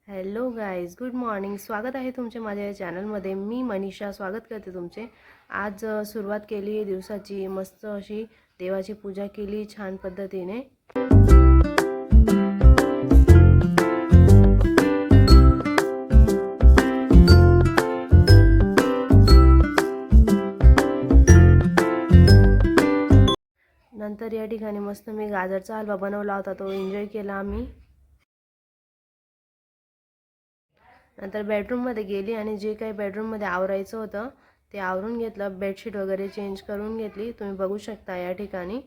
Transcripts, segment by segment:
Hello guys, good morning. स्वागत आहे तुमचे माझ्या या चॅनलमध्ये. मी मनीषा स्वागत करते तुमचे. आज सुरुवात केली दिवसाची. मस्त अशी देवाची पूजा केली छान पद्धतीने. नंतर या ठिकाणी मस्त मी गाजरचा हलवा बनवला होता, तो एन्जॉय केला आम्ही. नंतर बेडरूममध्ये गेली आणि जे काही बेडरूममध्ये आवरायचं होतं ते आवरून घेतलं. बेडशीट वगैरे चेंज करून घेतली. तुम्ही बघू शकता या ठिकाणी.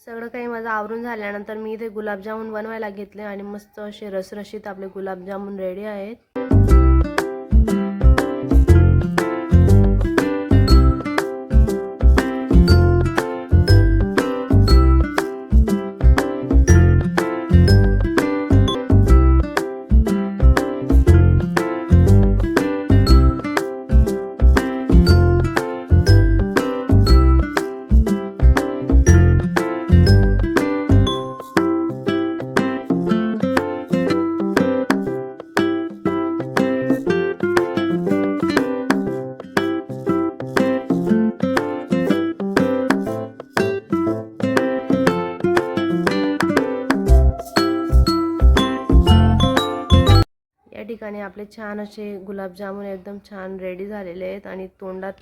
सगळं काही माझं आवरून झाल्यानंतर मी इथे गुलाबजामुन बनवायला घेतले आणि मस्त असे रसरशीत आपले गुलाबजामुन रेडी आहेत. या ठिकाणी आपले छान असे गुलाबजामुन एकदम छान रेडी झालेले आहेत आणि तोंडात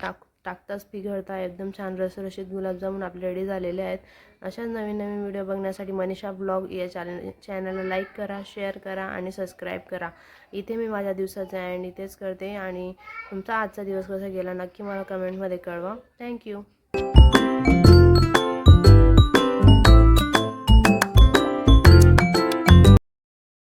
टाकताच पिघळता एकदम छान रसरशीत गुलाबजामुन आपले रेडी झालेले आहेत. अशाच नवीन नवीन व्हिडिओ बघण्यासाठी मनीषा ब्लॉग या चॅनलला लाईक करा, शेअर करा आणि सबस्क्राईब करा. इथे मी माझ्या दिवसाचा एंड इथेच करते आणि तुमचा आजचा दिवस कसा गेला नक्की मला कमेंटमध्ये कळवा. थँक्यू.